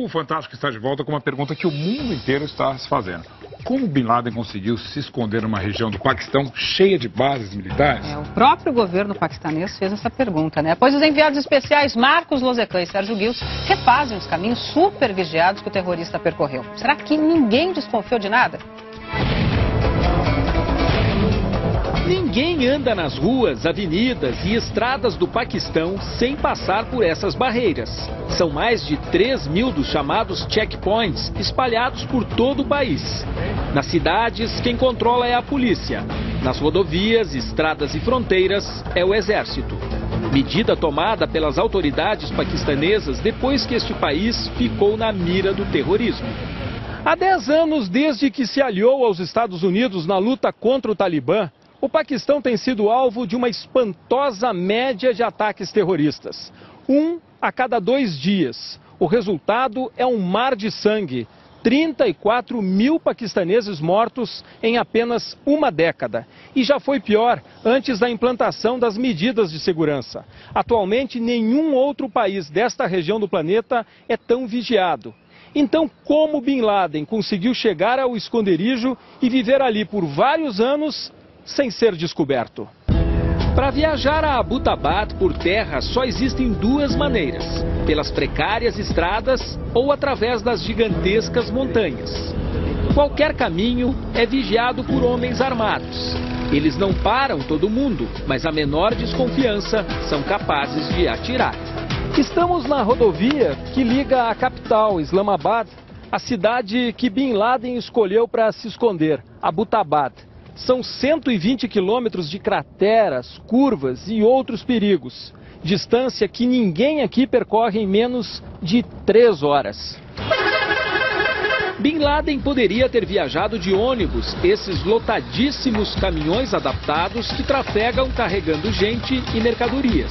O Fantástico está de volta com uma pergunta que o mundo inteiro está se fazendo. Como Bin Laden conseguiu se esconder numa região do Paquistão cheia de bases militares? O próprio governo paquistanês fez essa pergunta, né? Pois os enviados especiais Marcos Lozecan e Sérgio Guils refazem os caminhos super vigiados que o terrorista percorreu. Será que ninguém desconfiou de nada? Ninguém anda nas ruas, avenidas e estradas do Paquistão sem passar por essas barreiras. São mais de 3.000 dos chamados checkpoints espalhados por todo o país. Nas cidades, quem controla é a polícia. Nas rodovias, estradas e fronteiras, é o exército. Medida tomada pelas autoridades paquistanesas depois que este país ficou na mira do terrorismo. Há 10 anos, desde que se aliou aos Estados Unidos na luta contra o Talibã, o Paquistão tem sido alvo de uma espantosa média de ataques terroristas. 1 a cada 2 dias. O resultado é um mar de sangue. 34.000 paquistaneses mortos em apenas uma década. E já foi pior antes da implantação das medidas de segurança. Atualmente, nenhum outro país desta região do planeta é tão vigiado. Então, como Bin Laden conseguiu chegar ao esconderijo e viver ali por vários anos sem ser descoberto? Para viajar a Abbottabad por terra só existem 2 maneiras: pelas precárias estradas ou através das gigantescas montanhas. Qualquer caminho é vigiado por homens armados. Eles não param todo mundo, mas a menor desconfiança são capazes de atirar. Estamos na rodovia que liga a capital, Islamabad, à cidade que Bin Laden escolheu para se esconder, Abbottabad. São 120 quilômetros de crateras, curvas e outros perigos. Distância que ninguém aqui percorre em menos de 3 horas. Bin Laden poderia ter viajado de ônibus, esses lotadíssimos caminhões adaptados que trafegam carregando gente e mercadorias.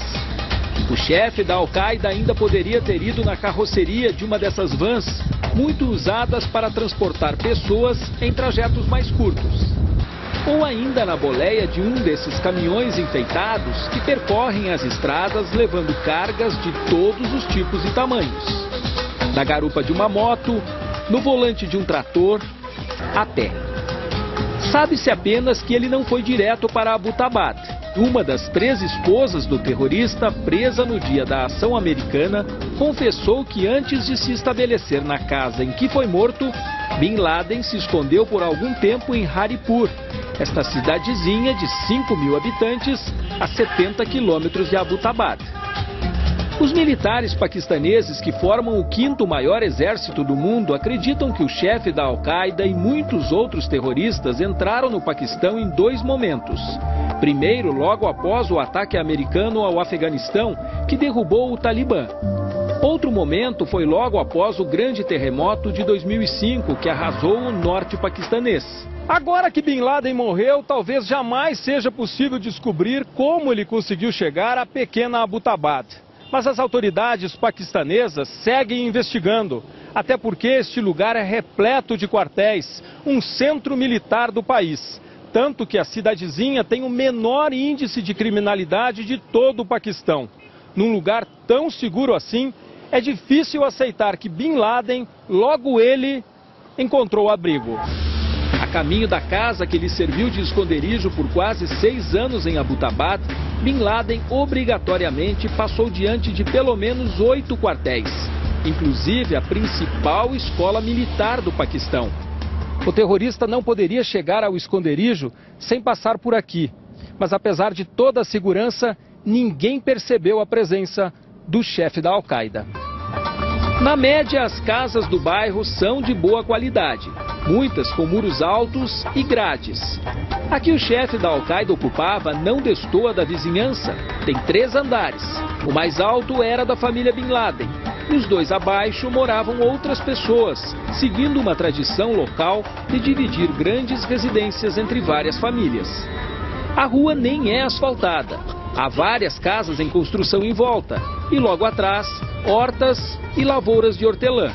O chefe da Al-Qaeda ainda poderia ter ido na carroceria de uma dessas vans, muito usadas para transportar pessoas em trajetos mais curtos. Ou ainda na boleia de um desses caminhões enfeitados que percorrem as estradas levando cargas de todos os tipos e tamanhos. Na garupa de uma moto, no volante de um trator, a pé. Sabe-se apenas que ele não foi direto para Abbottabad. Uma das 3 esposas do terrorista, presa no dia da ação americana, confessou que antes de se estabelecer na casa em que foi morto, Bin Laden se escondeu por algum tempo em Haripur, esta cidadezinha de 5.000 habitantes a 70 quilômetros de Abbottabad. Os militares paquistaneses, que formam o 5º maior exército do mundo, acreditam que o chefe da Al-Qaeda e muitos outros terroristas entraram no Paquistão em 2 momentos. Primeiro, logo após o ataque americano ao Afeganistão, que derrubou o Talibã. Outro momento foi logo após o grande terremoto de 2005, que arrasou o norte paquistanês. Agora que Bin Laden morreu, talvez jamais seja possível descobrir como ele conseguiu chegar à pequena Abbottabad. Mas as autoridades paquistanesas seguem investigando, até porque este lugar é repleto de quartéis, um centro militar do país. Tanto que a cidadezinha tem o menor índice de criminalidade de todo o Paquistão. Num lugar tão seguro assim, é difícil aceitar que Bin Laden, logo ele, encontrou abrigo. A caminho da casa que lhe serviu de esconderijo por quase 6 anos em Abbottabad, Bin Laden obrigatoriamente passou diante de pelo menos 8 quartéis, inclusive a principal escola militar do Paquistão. O terrorista não poderia chegar ao esconderijo sem passar por aqui, mas apesar de toda a segurança, ninguém percebeu a presença do chefe da Al-Qaeda. Na média, as casas do bairro são de boa qualidade, muitas com muros altos e grades. A que o chefe da Al-Qaeda ocupava não destoa da vizinhança, tem 3 andares. O mais alto era da família Bin Laden. Nos 2 abaixo moravam outras pessoas, seguindo uma tradição local de dividir grandes residências entre várias famílias. A rua nem é asfaltada. Há várias casas em construção em volta e logo atrás, hortas e lavouras de hortelã.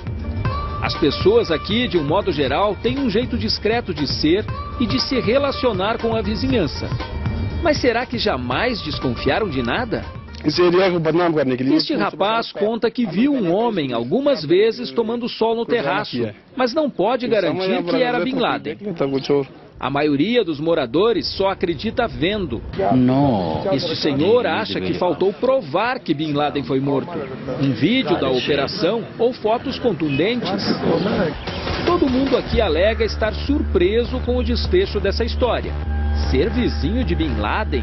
As pessoas aqui, de um modo geral, têm um jeito discreto de ser e de se relacionar com a vizinhança. Mas será que jamais desconfiaram de nada? Este rapaz conta que viu um homem algumas vezes tomando sol no terraço, mas não pode garantir que era Bin Laden. A maioria dos moradores só acredita vendo. Este senhor acha que faltou provar que Bin Laden foi morto. Um vídeo da operação ou fotos contundentes. Todo mundo aqui alega estar surpreso com o desfecho dessa história. Ser vizinho de Bin Laden?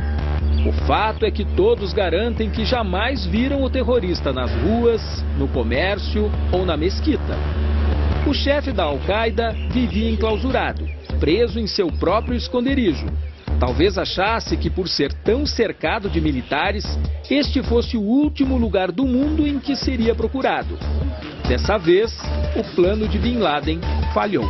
O fato é que todos garantem que jamais viram o terrorista nas ruas, no comércio ou na mesquita. O chefe da Al-Qaeda vivia enclausurado, preso em seu próprio esconderijo. Talvez achasse que, por ser tão cercado de militares, este fosse o último lugar do mundo em que seria procurado. Dessa vez, o plano de Bin Laden falhou.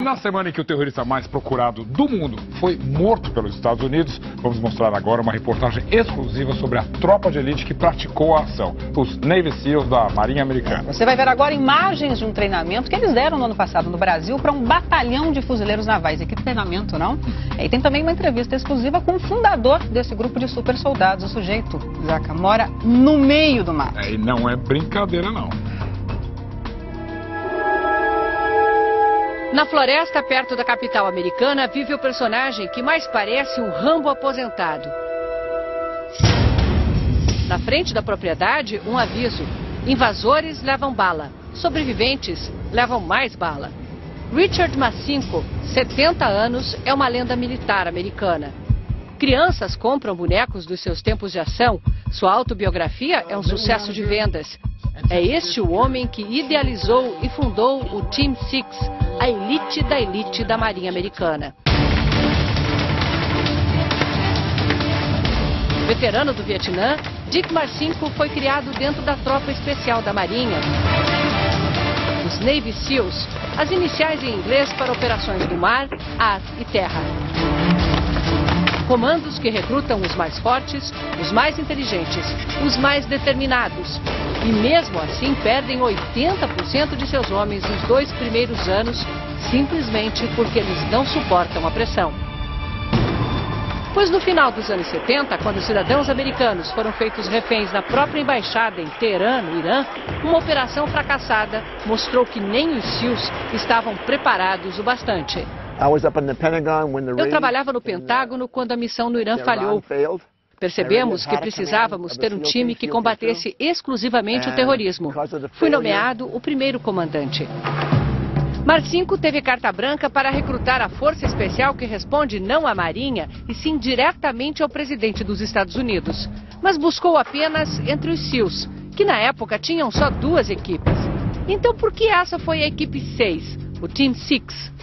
Na semana em que o terrorista mais procurado do mundo foi morto pelos Estados Unidos, vamos mostrar agora uma reportagem exclusiva sobre a tropa de elite que praticou a ação, os Navy SEALs da Marinha Americana. Você vai ver agora imagens de um treinamento que eles deram no ano passado no Brasil para um batalhão de fuzileiros navais. E que treinamento, não? E tem também uma entrevista exclusiva com o fundador desse grupo de super soldados. O sujeito, Zaca, mora no meio do mato. E não é brincadeira, não. Na floresta, perto da capital americana, vive o personagem que mais parece um Rambo aposentado. Na frente da propriedade, um aviso: invasores levam bala, sobreviventes levam mais bala. Richard Marcinko, 70 anos, é uma lenda militar americana. Crianças compram bonecos dos seus tempos de ação. Sua autobiografia é um sucesso de vendas. É este o homem que idealizou e fundou o Team Six, a elite da Marinha Americana. Veterano do Vietnã, Dick Marcinko foi criado dentro da tropa especial da Marinha, os Navy SEALs, as iniciais em inglês para operações do mar, ar e terra. Comandos que recrutam os mais fortes, os mais inteligentes, os mais determinados. E mesmo assim perdem 80% de seus homens nos 2 primeiros anos, simplesmente porque eles não suportam a pressão. Pois no final dos anos 70, quando cidadãos americanos foram feitos reféns na própria embaixada em Teherã, no Irã, uma operação fracassada mostrou que nem os SEALs estavam preparados o bastante. Eu trabalhava no Pentágono quando a missão no Irã falhou. Percebemos que precisávamos ter um time que combatesse exclusivamente o terrorismo. Fui nomeado o primeiro comandante. Marcinko teve carta branca para recrutar a força especial que responde não à Marinha, e sim diretamente ao presidente dos Estados Unidos. Mas buscou apenas entre os SEALs, que na época tinham só 2 equipes. Então por que essa foi a equipe 6, o Team Six?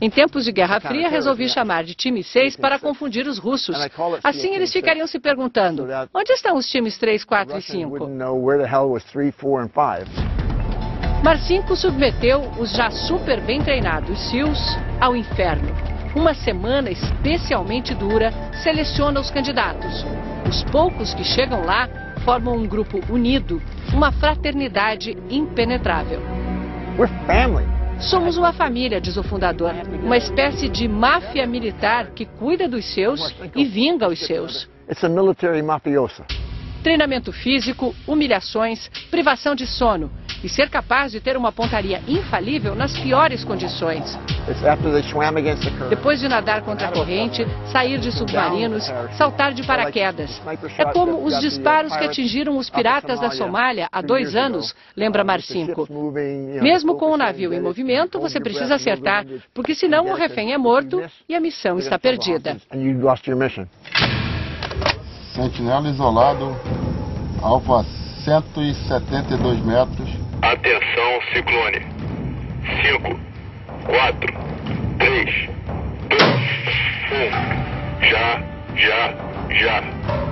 Em tempos de Guerra Fria, resolvi chamar de time 6 para confundir os russos. Assim, eles ficariam se perguntando: onde estão os times 3, 4 e 5? Marcinko submeteu os já super bem treinados SEALs ao inferno. Uma semana especialmente dura seleciona os candidatos. Os poucos que chegam lá formam um grupo unido, uma fraternidade impenetrável. Somos uma família, diz o fundador, uma espécie de máfia militar que cuida dos seus e vinga os seus. Treinamento físico, humilhações, privação de sono e ser capaz de ter uma pontaria infalível nas piores condições. Depois de nadar contra a corrente, sair de submarinos, saltar de paraquedas. É como os disparos que atingiram os piratas da Somália há 2 anos, lembra Marcinko. Mesmo com o navio em movimento, você precisa acertar, porque senão o refém é morto e a missão está perdida. Sentinela isolado, alvo a 172 metros. Atenção, Ciclone. 5, 4, 3, 2, 1. Já.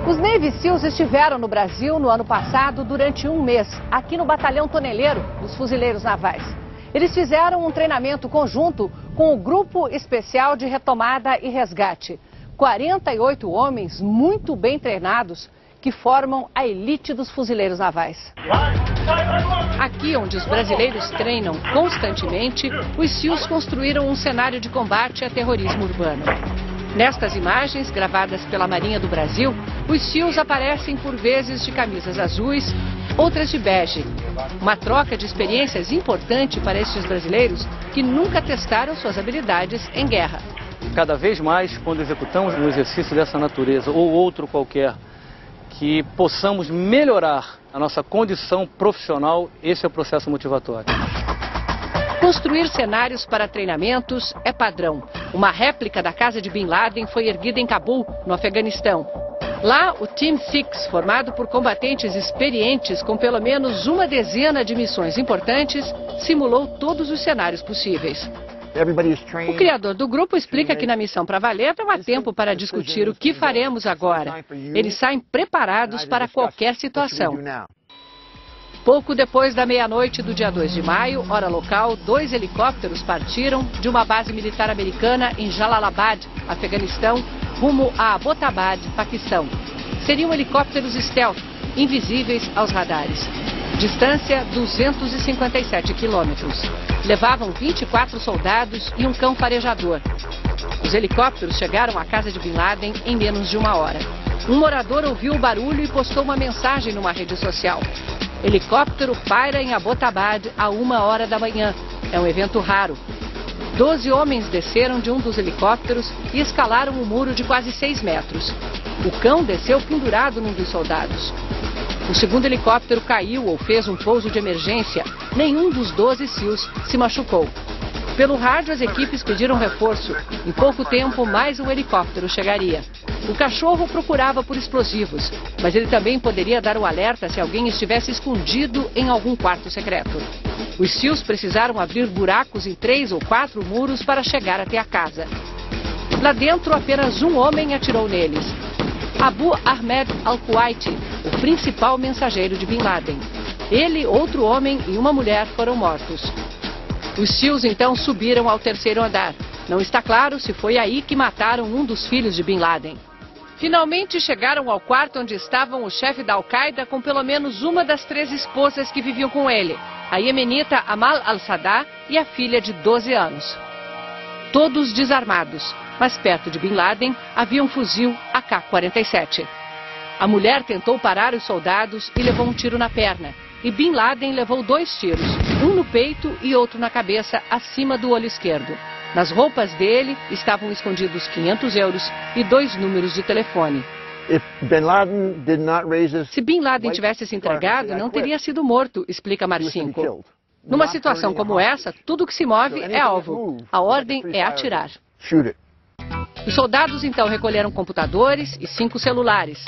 Os Navy SEALs estiveram no Brasil no ano passado durante 1 mês, aqui no Batalhão Toneleiro dos Fuzileiros Navais. Eles fizeram um treinamento conjunto com o Grupo Especial de Retomada e Resgate. 48 homens muito bem treinados que formam a elite dos fuzileiros navais. Aqui, onde os brasileiros treinam constantemente, os SEALs construíram um cenário de combate a terrorismo urbano. Nestas imagens, gravadas pela Marinha do Brasil, Os SEALs aparecem por vezes de camisas azuis, outras de bege. Uma troca de experiências importante para estes brasileiros que nunca testaram suas habilidades em guerra. Cada vez mais, quando executamos um exercício dessa natureza ou outro qualquer, que possamos melhorar a nossa condição profissional, esse é o processo motivatório. Construir cenários para treinamentos é padrão. Uma réplica da casa de Bin Laden foi erguida em Cabul, no Afeganistão. Lá, o Team Six, formado por combatentes experientes com pelo menos uma dezena de missões importantes, simulou todos os cenários possíveis. O criador do grupo explica que na missão para valer não há tempo para discutir o que faremos agora. Eles saem preparados para qualquer situação. Pouco depois da meia-noite do dia 2 de maio, hora local, 2 helicópteros partiram de uma base militar americana em Jalalabad, Afeganistão, rumo a Abbottabad, Paquistão. Seriam helicópteros stealth, invisíveis aos radares. Distância 257 quilômetros. Levavam 24 soldados e um cão farejador. Os helicópteros chegaram à casa de Bin Laden em menos de uma hora. Um morador ouviu o barulho e postou uma mensagem numa rede social. Helicóptero paira em Abbottabad a 1h da manhã. É um evento raro. 12 homens desceram de um dos helicópteros e escalaram um muro de quase 6 metros. O cão desceu pendurado num dos soldados. O segundo helicóptero caiu ou fez um pouso de emergência. Nenhum dos 12 SEALs se machucou. Pelo rádio, as equipes pediram reforço. Em pouco tempo, mais um helicóptero chegaria. O cachorro procurava por explosivos, mas ele também poderia dar o alerta se alguém estivesse escondido em algum quarto secreto. Os SEALs precisaram abrir buracos em 3 ou 4 muros para chegar até a casa. Lá dentro, apenas um homem atirou neles. Abu Ahmed al-Kuwaiti, o principal mensageiro de Bin Laden. Ele, outro homem e uma mulher foram mortos. Os SEALs então subiram ao 3º andar. Não está claro se foi aí que mataram um dos filhos de Bin Laden. Finalmente chegaram ao quarto onde estavam o chefe da Al-Qaeda com pelo menos uma das 3 esposas que viviam com ele, a iemenita Amal al-Saddah e a filha de 12 anos. Todos desarmados, mas perto de Bin Laden havia um fuzil AK-47. A mulher tentou parar os soldados e levou um tiro na perna. E Bin Laden levou 2 tiros, um no peito e outro na cabeça, acima do olho esquerdo. Nas roupas dele estavam escondidos 500 euros e 2 números de telefone. Se Bin Laden tivesse se entregado, não teria sido morto, explica Marcinko. Numa situação como essa, tudo que se move é alvo. A ordem é atirar. Os soldados então recolheram computadores e 5 celulares.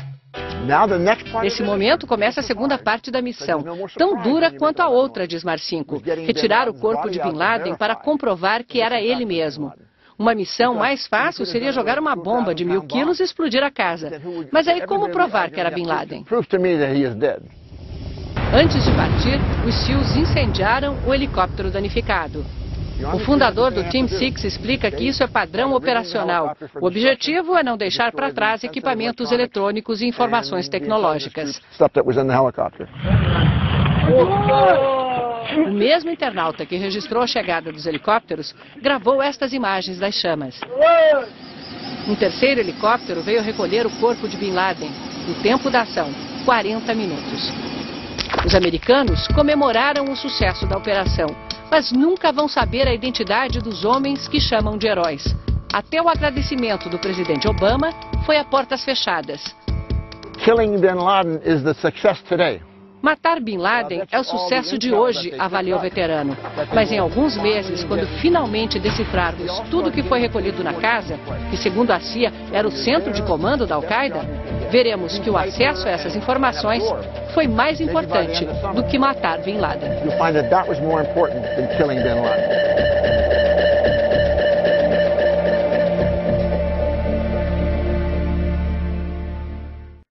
Nesse momento começa a segunda parte da missão, tão dura quanto a outra, diz Marcinko. Retirar o corpo de Bin Laden para comprovar que era ele mesmo. Uma missão mais fácil seria jogar uma bomba de 1000 quilos e explodir a casa. Mas aí como provar que era Bin Laden? Antes de partir, os SEALs incendiaram o helicóptero danificado. O fundador do Team Six explica que isso é padrão operacional. O objetivo é não deixar para trás equipamentos eletrônicos e informações tecnológicas. O mesmo internauta que registrou a chegada dos helicópteros gravou estas imagens das chamas. Um terceiro helicóptero veio recolher o corpo de Bin Laden. O tempo da ação, 40 minutos. Os americanos comemoraram o sucesso da operação, mas nunca vão saber a identidade dos homens que chamam de heróis. Até o agradecimento do presidente Obama foi a portas fechadas. Matar Bin Laden é o sucesso de hoje, avaliou o veterano. Mas em alguns meses, quando finalmente decifrarmos tudo o que foi recolhido na casa, que segundo a CIA era o centro de comando da Al-Qaeda, veremos que o acesso a essas informações foi mais importante do que matar Bin Laden.